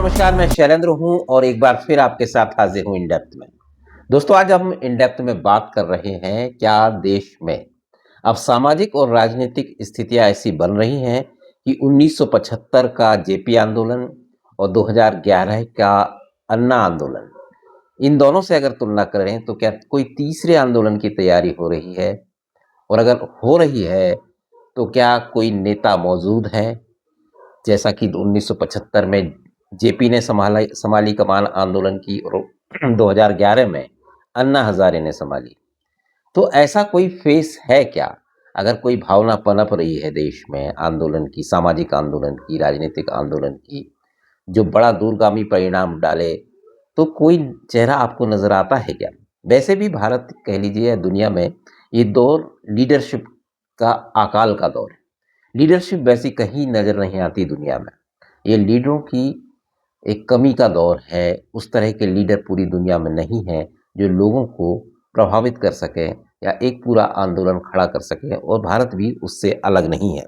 नमस्कार, मैं शैलेंद्र हूँ और एक बार फिर आपके साथ हाजिर हूँ इन डेप्थ में। दोस्तों, आज हम इन डेप्थ में बात कर रहे हैं क्या देश में अब सामाजिक और राजनीतिक स्थितियाँ ऐसी बन रही हैं कि 1975 का जेपी आंदोलन और 2011 का अन्ना आंदोलन, इन दोनों से अगर तुलना करें तो क्या कोई तीसरे आंदोलन की तैयारी हो रही है? और अगर हो रही है तो क्या कोई नेता मौजूद है? जैसा कि 1975 में जेपी ने संभाली कमान आंदोलन की और 2011 में अन्ना हजारे ने संभाली। तो ऐसा कोई फेस है क्या? अगर कोई भावना पनप रही है देश में आंदोलन की, सामाजिक आंदोलन की, राजनीतिक आंदोलन की, जो बड़ा दूरगामी परिणाम डाले, तो कोई चेहरा आपको नजर आता है क्या? वैसे भी भारत कह लीजिए या दुनिया में ये दौर लीडरशिप का अकाल का दौर है। लीडरशिप वैसी कहीं नजर नहीं आती दुनिया में। ये लीडरों की एक कमी का दौर है। उस तरह के लीडर पूरी दुनिया में नहीं है जो लोगों को प्रभावित कर सके या एक पूरा आंदोलन खड़ा कर सके, और भारत भी उससे अलग नहीं है।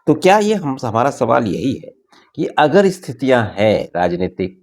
तो क्या ये हमारा सवाल यही है कि अगर स्थितियां हैं राजनीतिक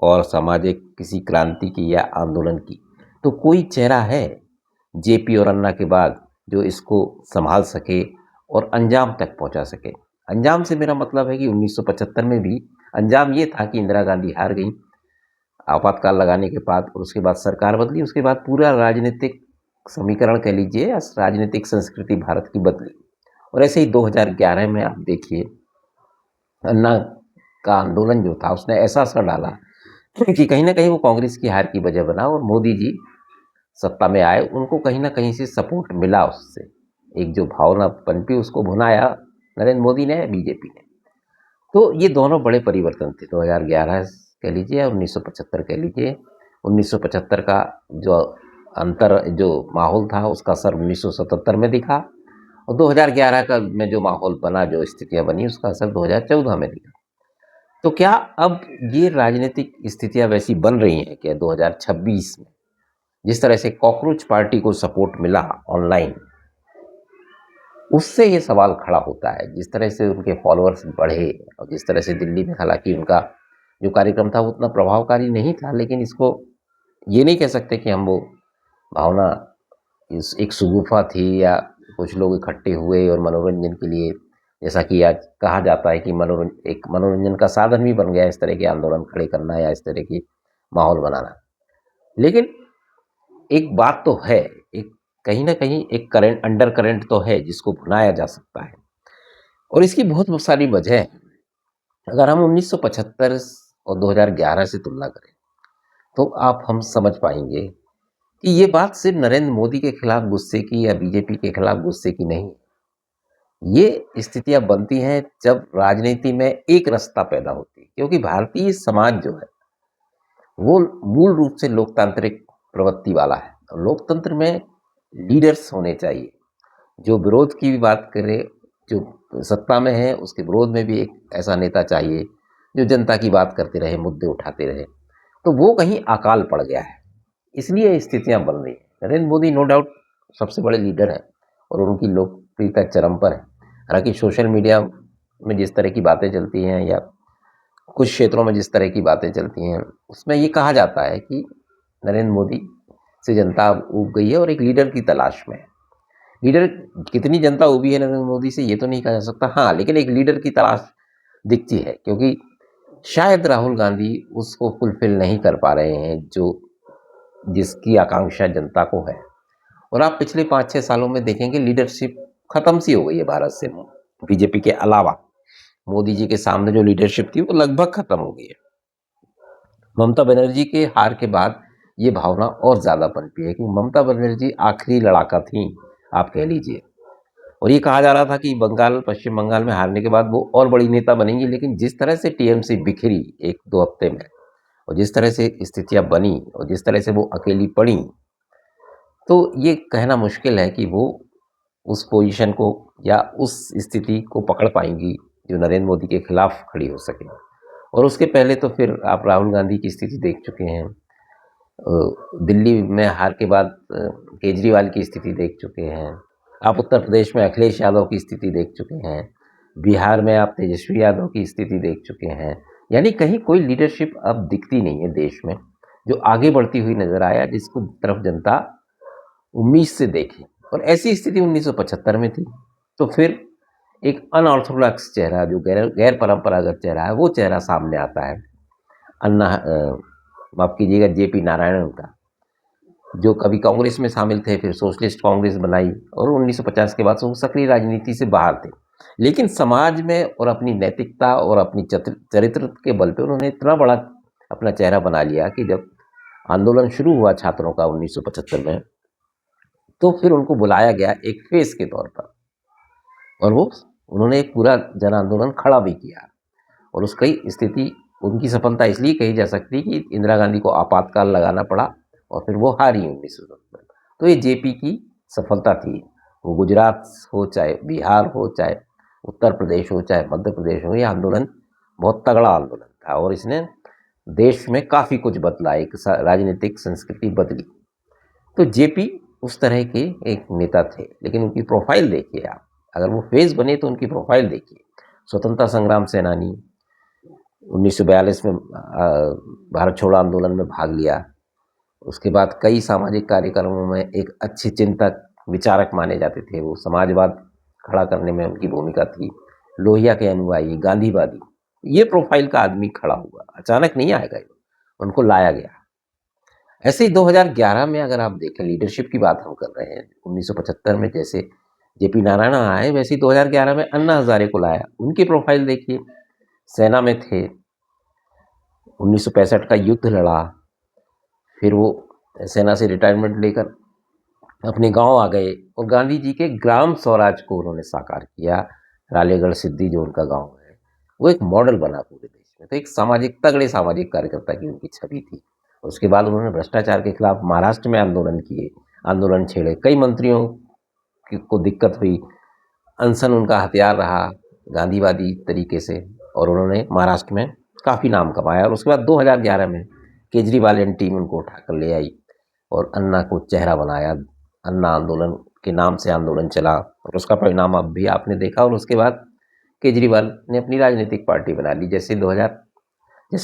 और सामाजिक किसी क्रांति की या आंदोलन की, तो कोई चेहरा है जेपी और अन्ना के बाद जो इसको संभाल सके और अंजाम तक पहुंचा सके? अंजाम से मेरा मतलब है कि 1975 में भी अंजाम ये था कि इंदिरा गांधी हार गई आपातकाल लगाने के बाद, और उसके बाद सरकार बदली। उसके बाद पूरा राजनीतिक समीकरण कह लीजिए या राजनीतिक संस्कृति भारत की बदली। और ऐसे ही 2011 में आप देखिए, अन्ना का आंदोलन जो था उसने ऐसा असर डाला कि कहीं ना कहीं वो कांग्रेस की हार की वजह बना, और मोदी जी सत्ता में आए, उनको कहीं ना कहीं से सपोर्ट मिला उससे। एक जो भावना पनपी उसको भुनाया नरेंद्र मोदी ने, बीजेपी ने। तो ये दोनों बड़े परिवर्तन थे, 2011 कह लीजिए या 1975 कह लीजिए। 1975 का जो अंतर जो माहौल था उसका असर 1977 में दिखा, और 2011 का में जो माहौल बना, जो स्थितियां बनी, उसका असर 2014 में दिखा। तो क्या अब ये राजनीतिक स्थितियां वैसी बन रही हैं कि 2026 में जिस तरह से कॉकरोच पार्टी को सपोर्ट मिला ऑनलाइन, उससे ये सवाल खड़ा होता है। जिस तरह से उनके फॉलोअर्स बढ़े और जिस तरह से दिल्ली में, हालांकि उनका जो कार्यक्रम था वो उतना प्रभावकारी नहीं था, लेकिन इसको ये नहीं कह सकते कि हम वो भावना इस एक शगुफा थी या कुछ लोग इकट्ठे हुए और मनोरंजन के लिए, जैसा कि आज कहा जाता है कि एक मनोरंजन का साधन भी बन गया इस तरह के आंदोलन खड़े करना या इस तरह की माहौल बनाना। लेकिन एक बात तो है, एक कहीं ना कहीं एक करंट, अंडर करंट तो है जिसको भुनाया जा सकता है, और इसकी बहुत सारी वजह है। अगर हम 1975 और 2011 से तुलना करें तो आप हम समझ पाएंगे कि ये बात सिर्फ नरेंद्र मोदी के खिलाफ गुस्से की या बीजेपी के खिलाफ गुस्से की नहीं। ये स्थितियां बनती हैं जब राजनीति में एक रास्ता पैदा होती है, क्योंकि भारतीय समाज जो है वो मूल रूप से लोकतांत्रिक प्रवृत्ति वाला है। और लोकतंत्र में लीडर्स होने चाहिए जो विरोध की भी बात करे, जो सत्ता में है उसके विरोध में भी एक ऐसा नेता चाहिए जो जनता की बात करते रहे, मुद्दे उठाते रहे। तो वो कहीं अकाल पड़ गया है, इसलिए ये स्थितियां बन रही हैं। नरेंद्र मोदी नो डाउट सबसे बड़े लीडर हैं और उनकी लोकप्रियता चरम पर है। हालांकि सोशल मीडिया में जिस तरह की बातें चलती हैं या कुछ क्षेत्रों में जिस तरह की बातें चलती हैं, उसमें ये कहा जाता है कि नरेंद्र मोदी से जनता ऊब गई है और एक लीडर की तलाश में है। लीडर कितनी जनता उभी है नरेंद्र मोदी से ये तो नहीं कहा जा सकता, हाँ, लेकिन एक लीडर की तलाश दिखती है, क्योंकि शायद राहुल गांधी उसको फुलफिल नहीं कर पा रहे हैं जो जिसकी आकांक्षा जनता को है। और आप पिछले 5-6 सालों में देखेंगे लीडरशिप खत्म सी हो गई है भारत से। बीजेपी के अलावा मोदी जी के सामने जो लीडरशिप थी वो लगभग खत्म हो गई है। ममता बनर्जी के हार के बाद ये भावना और ज्यादा पनपी है कि ममता बनर्जी आखिरी लड़ाका थी, आप कह लीजिए। और ये कहा जा रहा था कि पश्चिम बंगाल में हारने के बाद वो और बड़ी नेता बनेंगी, लेकिन जिस तरह से टीएमसी बिखरी 1-2 हफ्ते में, और जिस तरह से स्थितियां बनी और जिस तरह से वो अकेली पड़ी, तो ये कहना मुश्किल है कि वो उस पोजीशन को या उस स्थिति को पकड़ पाएंगी जो नरेंद्र मोदी के खिलाफ खड़ी हो सके। और उसके पहले तो फिर आप राहुल गांधी की स्थिति देख चुके हैं, दिल्ली में हार के बाद केजरीवाल की स्थिति देख चुके हैं, आप उत्तर प्रदेश में अखिलेश यादव की स्थिति देख चुके हैं, बिहार में आप तेजस्वी यादव की स्थिति देख चुके हैं, यानी कहीं कोई लीडरशिप अब दिखती नहीं है देश में जो आगे बढ़ती हुई नजर आया, जिसको तरफ जनता उम्मीद से देखे। और ऐसी स्थिति 1975 में थी। तो फिर एक अनऑर्थोडॉक्स चेहरा, जो गैर गैर परंपरागत चेहरा है, वो चेहरा सामने आता है। अन्ना माफ कीजिएगा, जेपी नारायणन का, जो कभी कांग्रेस में शामिल थे, फिर सोशलिस्ट कांग्रेस बनाई, और 1950 के बाद से वो सक्रिय राजनीति से बाहर थे। लेकिन समाज में और अपनी नैतिकता और अपनी चरित्र के बल पे उन्होंने इतना बड़ा अपना चेहरा बना लिया कि जब आंदोलन शुरू हुआ छात्रों का 1975 में, तो फिर उनको बुलाया गया एक फेस के तौर पर, और वो उन्होंने एक पूरा जन आंदोलन खड़ा भी किया। और उसकी स्थिति, उनकी सफलता इसलिए कही जा सकती है कि इंदिरा गांधी को आपातकाल लगाना पड़ा और फिर वो हारी 1970। तो ये जेपी की सफलता थी। वो गुजरात हो, चाहे बिहार हो, चाहे उत्तर प्रदेश हो, चाहे मध्य प्रदेश हो, ये आंदोलन बहुत तगड़ा आंदोलन था और इसने देश में काफ़ी कुछ बदला, एक राजनीतिक संस्कृति बदली। तो जेपी उस तरह के एक नेता थे। लेकिन उनकी प्रोफाइल देखिए आप, अगर वो फेस बने तो उनकी प्रोफाइल देखिए। स्वतंत्रता संग्राम सेनानी, 1942 में भारत छोड़ो आंदोलन में भाग लिया। उसके बाद कई सामाजिक कार्यक्रमों में एक अच्छे चिंतक, विचारक माने जाते थे। वो समाजवाद खड़ा करने में उनकी भूमिका थी। लोहिया के अनुयायी, गांधीवादी, ये प्रोफाइल का आदमी खड़ा हुआ, अचानक नहीं आएगा, उनको लाया गया। ऐसे ही 2011 में अगर आप देखें, लीडरशिप की बात हम कर रहे हैं, 1975 में जैसे जेपी नारायण आए, वैसे ही 2011 में अन्ना हजारे को लाया। उनकी प्रोफाइल देखिए, सेना में थे, 1965 का युद्ध लड़ा, फिर वो सेना से रिटायरमेंट लेकर अपने गांव आ गए और गांधी जी के ग्राम स्वराज को उन्होंने साकार किया। रालेगढ़ सिद्धि जो उनका गांव है, वो एक मॉडल बना पूरे देश में। तो एक सामाजिक, तगड़े सामाजिक कार्यकर्ता की उनकी छवि थी। और उसके बाद उन्होंने भ्रष्टाचार के खिलाफ महाराष्ट्र में आंदोलन किए, आंदोलन छेड़े। कई मंत्रियों को दिक्कत हुई, अनशन उनका हथियार रहा गांधीवादी तरीके से, और उन्होंने महाराष्ट्र में काफ़ी नाम कमाया। और उसके बाद 2011 में केजरीवाल एंड टीम उनको उठाकर ले आई और अन्ना को चेहरा बनाया। अन्ना आंदोलन के नाम से आंदोलन चला और उसका परिणाम अब भी आपने देखा। और उसके बाद केजरीवाल ने अपनी राजनीतिक पार्टी बना ली। जैसे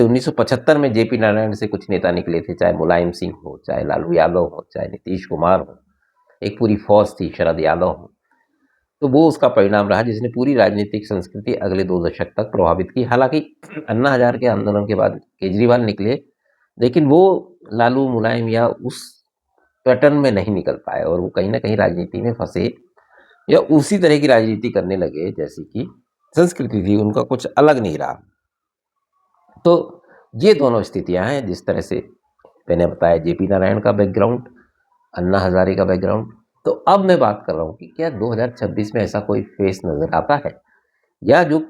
1975 में जेपी नारायण से कुछ नेता निकले थे, चाहे मुलायम सिंह हो, चाहे लालू यादव हो, चाहे नीतीश कुमार हो, एक पूरी फौज थी, शरद यादव हो। तो वो उसका परिणाम रहा जिसने पूरी राजनीतिक संस्कृति अगले 2 दशक तक प्रभावित की। हालांकि अन्ना हजारे के आंदोलन के बाद केजरीवाल निकले, लेकिन वो लालू, मुलायम या उस पैटर्न में नहीं निकल पाए और वो कहीं ना कहीं राजनीति में फंसे या उसी तरह की राजनीति करने लगे जैसी कि संस्कृति थी, उनका कुछ अलग नहीं रहा। तो ये दोनों स्थितियां हैं। जिस तरह से मैंने बताया जेपी नारायण का बैकग्राउंड, अन्ना हजारे का बैकग्राउंड। तो अब मैं बात कर रहा हूँ कि क्या 2026 में ऐसा कोई फेस नजर आता है, या जो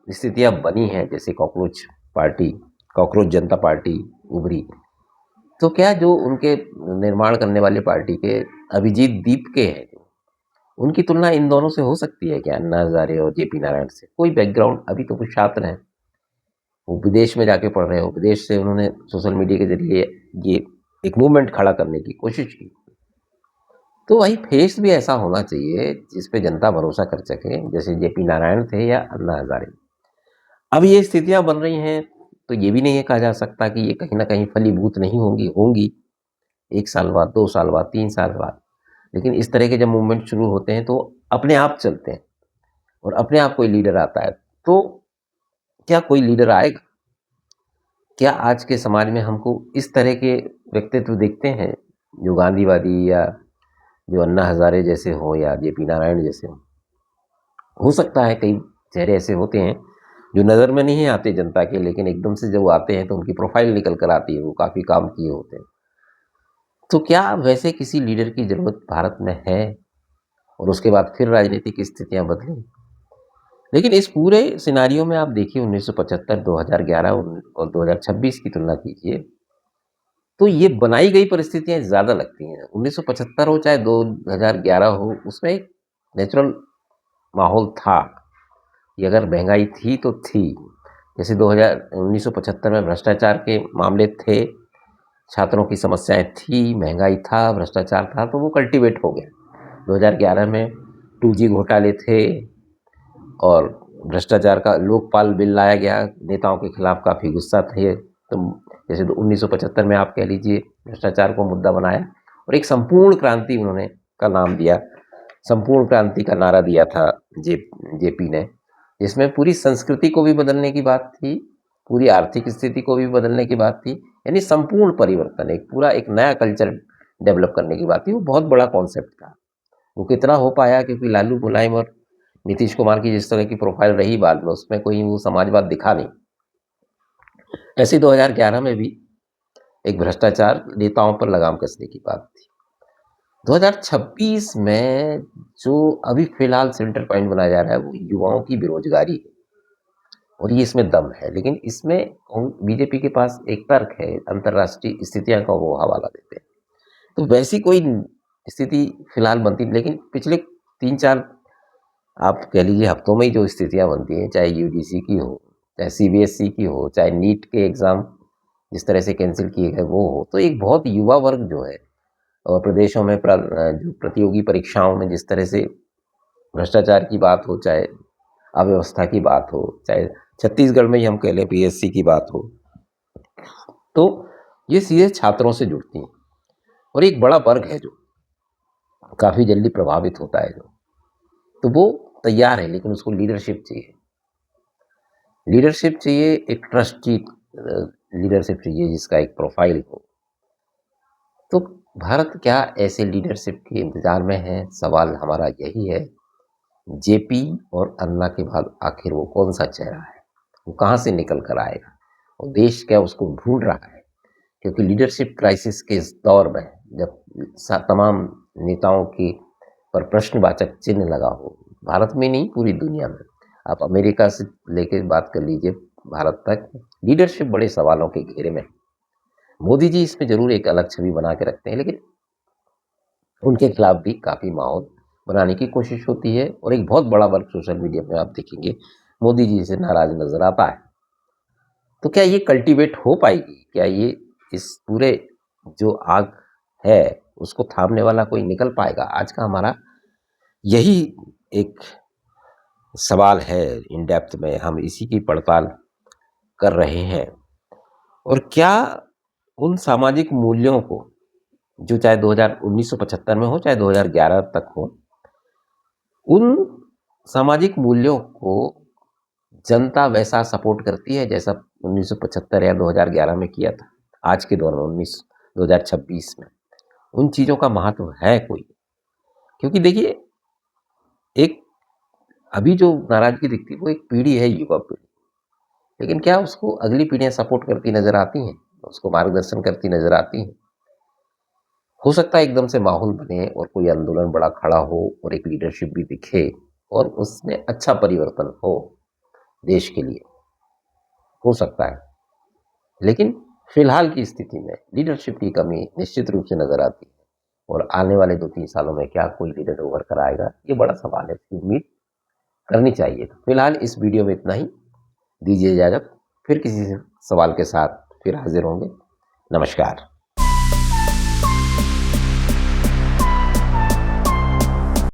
स्थितियां बनी हैं, जैसे कॉकरोच पार्टी, कॉकरोच जनता पार्टी उभरी, तो क्या जो उनके निर्माण करने वाले पार्टी के अभिजीत दीप के हैं, उनकी तुलना इन दोनों से हो सकती है क्या, अन्ना हजारे और जेपी नारायण से? कोई बैकग्राउंड, अभी तो कुछ छात्र हैं, वो विदेश में जाके पढ़ रहे हो, विदेश से उन्होंने सोशल मीडिया के जरिए ये एक मूवमेंट खड़ा करने की कोशिश की। तो वही फेस भी ऐसा होना चाहिए जिस पे जनता भरोसा कर सके, जैसे जेपी नारायण थे या अन्ना हजारे। अब ये स्थितियां बन रही हैं, तो ये भी नहीं कहा जा सकता कि ये कहीं ना कहीं फलीभूत नहीं होंगी 1 साल बाद, 2 साल बाद, 3 साल बाद। लेकिन इस तरह के जब मूवमेंट शुरू होते हैं तो अपने आप चलते हैं और अपने आप कोई लीडर आता है। तो क्या कोई लीडर आएगा? क्या आज के समाज में हमको इस तरह के व्यक्तित्व दिखते हैं जो गांधीवादी, या जो अन्ना हजारे जैसे हो, या जेपी नारायण जैसे हो सकता है कई चेहरे ऐसे होते हैं जो नज़र में नहीं आते जनता के, लेकिन एकदम से जब आते हैं तो उनकी प्रोफाइल निकल कर आती है, वो काफ़ी काम किए होते हैं। तो क्या वैसे किसी लीडर की ज़रूरत भारत में है? और उसके बाद फिर राजनीतिक स्थितियां बदली। लेकिन इस पूरे सिनारियो में आप देखिए, 1975, 2011 और 2026 की तुलना कीजिए, तो ये बनाई गई परिस्थितियां ज़्यादा लगती हैं। 1975 हो चाहे 2011 हो, उसमें एक नेचुरल माहौल था कि अगर महंगाई थी तो थी। जैसे 1975 में भ्रष्टाचार के मामले थे, छात्रों की समस्याएं थी, महंगाई था, भ्रष्टाचार था, तो वो कल्टीवेट हो गया। 2011 में 2G घोटाले थे और भ्रष्टाचार का लोकपाल बिल लाया गया, नेताओं के खिलाफ काफ़ी गुस्सा थे, तो जैसे तो 1975 में आप कह लीजिए भ्रष्टाचार को मुद्दा बनाया और एक संपूर्ण क्रांति उन्होंने का नाम दिया, संपूर्ण क्रांति का नारा दिया था जेपी ने, जिसमें पूरी संस्कृति को भी बदलने की बात थी, पूरी आर्थिक स्थिति को भी बदलने की बात थी, यानी संपूर्ण परिवर्तन, एक पूरा एक नया कल्चर डेवलप करने की बात थी। वो बहुत बड़ा कॉन्सेप्ट था। वो कितना हो पाया क्योंकि लालू मुलायम और नीतीश कुमार की जिस तरह की प्रोफाइल रही बाद में, उसमें कोई वो समाजवाद दिखा नहीं। ऐसे 2011 में भी एक भ्रष्टाचार नेताओं पर लगाम कसने की बात थी। 2026 में जो अभी फिलहाल सेंटर पॉइंट बनाया जा रहा है वो युवाओं की बेरोजगारी है और ये इसमें दम है। लेकिन इसमें बीजेपी के पास एक तर्क है, अंतर्राष्ट्रीय स्थितियां का वो हवाला देते हैं। तो वैसी कोई स्थिति फिलहाल बनती, लेकिन पिछले 3-4 आप कह लीजिए हफ्तों में ही जो स्थितियां बनती हैं, चाहे यूजीसी की हो, चाहे सीबीएसई की हो, चाहे नीट के एग्ज़ाम जिस तरह से कैंसिल किए गए वो हो, तो एक बहुत युवा वर्ग जो है और प्रदेशों में जो प्रतियोगी परीक्षाओं में जिस तरह से भ्रष्टाचार की बात हो, चाहे अव्यवस्था की बात हो, चाहे छत्तीसगढ़ में ही हम कह लें पीएससी की बात हो, तो ये सीधे छात्रों से जुड़ती हैं और एक बड़ा वर्ग है जो काफ़ी जल्दी प्रभावित होता है जो, तो वो तैयार है, लेकिन उसको लीडरशिप चाहिए। लीडरशिप चाहिए, एक ट्रस्टी लीडरशिप चाहिए जिसका एक प्रोफाइल हो। तो भारत क्या ऐसे लीडरशिप के इंतजार में है? सवाल हमारा यही है। जेपी और अन्ना के बाद आखिर वो कौन सा चेहरा है? वो कहाँ से निकल कर आएगा और देश क्या उसको ढूंढ रहा है? क्योंकि लीडरशिप क्राइसिस के इस दौर में जब तमाम नेताओं की पर प्रश्नवाचक चिन्ह लगा हो, भारत में नहीं पूरी दुनिया में, आप अमेरिका से लेकर बात कर लीजिए भारत तक, लीडरशिप बड़े सवालों के घेरे में। मोदी जी इसमें जरूर एक अलग छवि बना के रखते हैं, लेकिन उनके खिलाफ भी काफ़ी माहौल बनाने की कोशिश होती है और एक बहुत बड़ा वर्ग सोशल मीडिया में आप देखेंगे मोदी जी से नाराज नजर आता है। तो क्या ये कल्टीवेट हो पाएगी? क्या ये इस पूरे जो आग है उसको थामने वाला कोई निकल पाएगा? आज का हमारा यही एक सवाल है। इन डेप्थ में हम इसी की पड़ताल कर रहे हैं और क्या उन सामाजिक मूल्यों को जो चाहे 1975 में हो चाहे 2011 तक हो, उन सामाजिक मूल्यों को जनता वैसा सपोर्ट करती है जैसा 1975 या 2011 में किया था? आज के दौर में 2026 में उन चीज़ों का महत्व है कोई? क्योंकि देखिए एक अभी जो नाराजगी दिखती है वो एक पीढ़ी है, युवा पीढ़ी, लेकिन क्या उसको अगली पीढ़ियां सपोर्ट करती नजर आती हैं, उसको मार्गदर्शन करती नजर आती हैं? हो सकता है एकदम से माहौल बने और कोई आंदोलन बड़ा खड़ा हो और एक लीडरशिप भी दिखे और उसमें अच्छा परिवर्तन हो देश के लिए, हो सकता है। लेकिन फिलहाल की स्थिति में लीडरशिप की कमी निश्चित रूप से नजर आती है और आने वाले 2-3 सालों में क्या कोई लीडर उभर कर आएगा, ये बड़ा सवाल है। इसकी उम्मीद करनी चाहिए। तो फिलहाल इस वीडियो में इतना ही, दीजिए इजाजत। फिर किसी सवाल के साथ फिर हाजिर होंगे। नमस्कार।